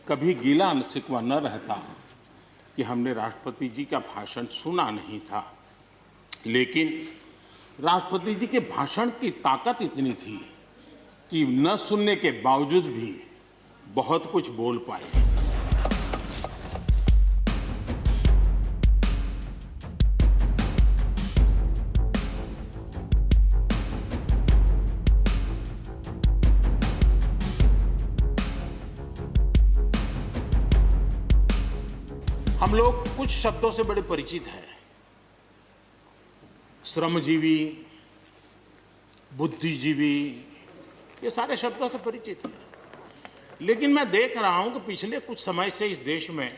कभी गीला शिकवा न रहता कि हमने राष्ट्रपति जी का भाषण सुना नहीं था, लेकिन राष्ट्रपति जी के भाषण की ताकत इतनी थी कि न सुनने के बावजूद भी बहुत कुछ बोल पाए। हम लोग कुछ शब्दों से बड़े परिचित हैं, श्रमजीवी, बुद्धिजीवी, ये सारे शब्दों से परिचित हैं। लेकिन मैं देख रहा हूं कि पिछले कुछ समय से इस देश में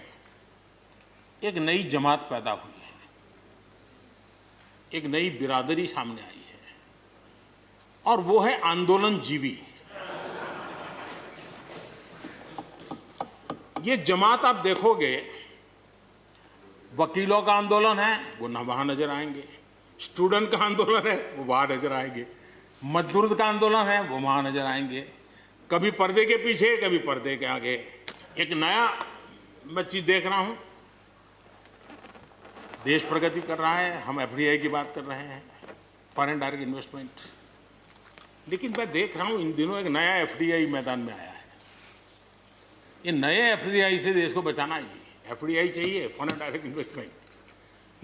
एक नई जमात पैदा हुई है, एक नई बिरादरी सामने आई है, और वो है आंदोलनजीवी। ये जमात आप देखोगे, वकीलों का आंदोलन है वो ना वहां नजर आएंगे, स्टूडेंट का आंदोलन है वो वहां नजर आएंगे, मजदूर का आंदोलन है वो वहां नजर आएंगे, कभी पर्दे के पीछे कभी पर्दे के आगे। एक नया मैं चीज देख रहा हूं, देश प्रगति कर रहा है, हम एफडीआई की बात कर रहे हैं, फॉरेन डायरेक्ट इन्वेस्टमेंट, लेकिन मैं देख रहा हूं इन दिनों एक नया एफडीआई मैदान में आया है। ये नए एफडीआई से देश को बचाना है। एफडीआई चाहिए, फॉरेन डायरेक्ट इन्वेस्टमेंट,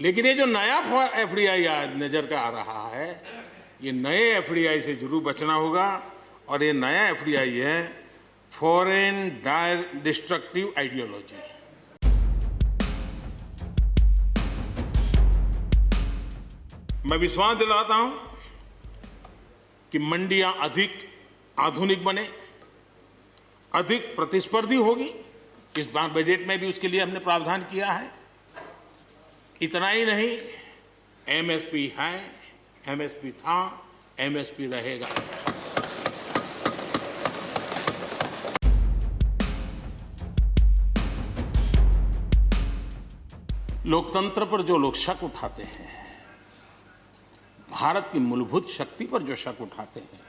लेकिन ये जो नया एफडीआई आज नजर का आ रहा है, ये नए एफडीआई से जरूर बचना होगा। और ये नया एफडीआई है फॉरेन डायरेक्ट डिस्ट्रक्टिव आइडियोलॉजी। मैं विश्वास दिलाता हूं कि मंडियां अधिक आधुनिक बने, अधिक प्रतिस्पर्धी होगी। इस बार बजट में भी उसके लिए हमने प्रावधान किया है। इतना ही नहीं, एमएसपी है, एमएसपी था, एमएसपी रहेगा। लोकतंत्र पर जो लोग शक उठाते हैं, भारत की मूलभूत शक्ति पर जो शक उठाते हैं,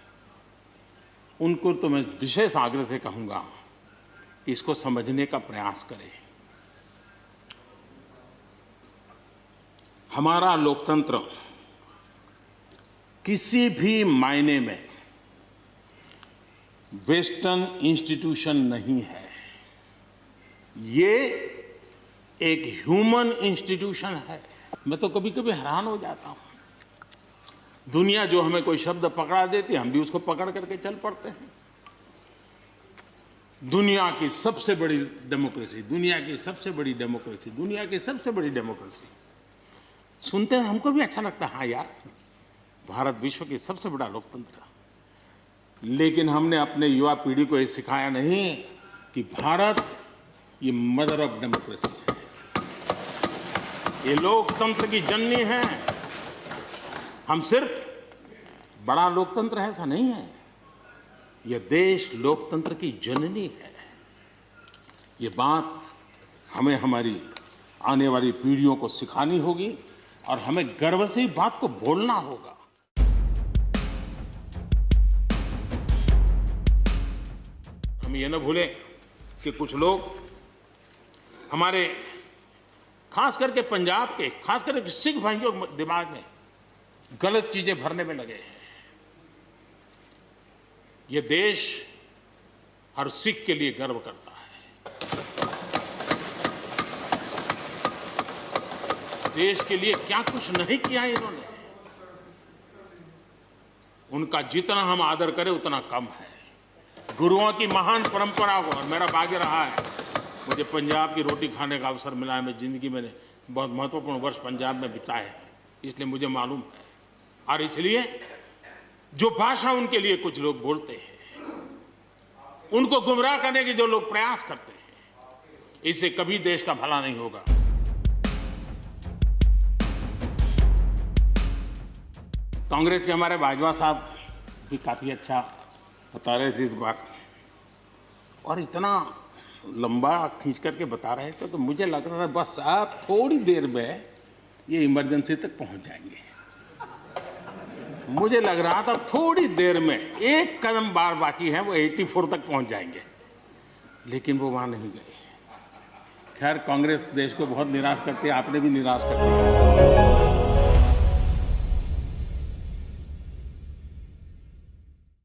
उनको तो मैं विशेष आग्रह से कहूंगा कि इसको समझने का प्रयास करें। हमारा लोकतंत्र किसी भी मायने में वेस्टर्न इंस्टीट्यूशन नहीं है, ये एक ह्यूमन इंस्टीट्यूशन है। मैं तो कभी कभी हैरान हो जाता हूं, दुनिया जो हमें कोई शब्द पकड़ा देती है, हम भी उसको पकड़ करके चल पड़ते हैं। दुनिया की सबसे बड़ी डेमोक्रेसी, दुनिया की सबसे बड़ी डेमोक्रेसी, दुनिया की सबसे बड़ी डेमोक्रेसी सुनते हैं, हमको भी अच्छा लगता है, हाँ यार, भारत विश्व की सबसे बड़ा लोकतंत्र। लेकिन हमने अपने युवा पीढ़ी को ये सिखाया नहीं कि भारत ये मदर ऑफ डेमोक्रेसी है, ये लोकतंत्र की जननी है। हम सिर्फ बड़ा लोकतंत्र है ऐसा नहीं है, यह देश लोकतंत्र की जननी है। ये बात हमें हमारी आने वाली पीढ़ियों को सिखानी होगी और हमें गर्व से इस बात को बोलना होगा। हम ये न भूलें कि कुछ लोग हमारे खास करके पंजाब के, खास करके सिख भाइयों के दिमाग में गलत चीजें भरने में लगे हैं। ये देश हर सिख के लिए गर्व करता है। देश के लिए क्या कुछ नहीं किया इन्होंने, उनका जितना हम आदर करें उतना कम है। गुरुओं की महान परंपरा को, और मेरा भाग्य रहा है मुझे पंजाब की रोटी खाने का अवसर मिला है। मैं जिंदगी में बहुत महत्वपूर्ण वर्ष पंजाब में बिताए हैं, इसलिए मुझे मालूम है। और इसलिए जो भाषा उनके लिए कुछ लोग बोलते हैं, उनको गुमराह करने के जो लोग प्रयास करते हैं, इससे कभी देश का भला नहीं होगा। कांग्रेस के हमारे बाजवा साहब भी काफी अच्छा बता रहे थे इस बार, और इतना लंबा खींच करके बता रहे थे तो मुझे लग रहा था बस आप थोड़ी देर में ये इमरजेंसी तक पहुंच जाएंगे। मुझे लग रहा था थोड़ी देर में, एक कदम बार बाकी है, वो 84 तक पहुंच जाएंगे। लेकिन वो वहाँ नहीं गए। खैर, कांग्रेस देश को बहुत निराश करती है, आपने भी निराश कर दिया।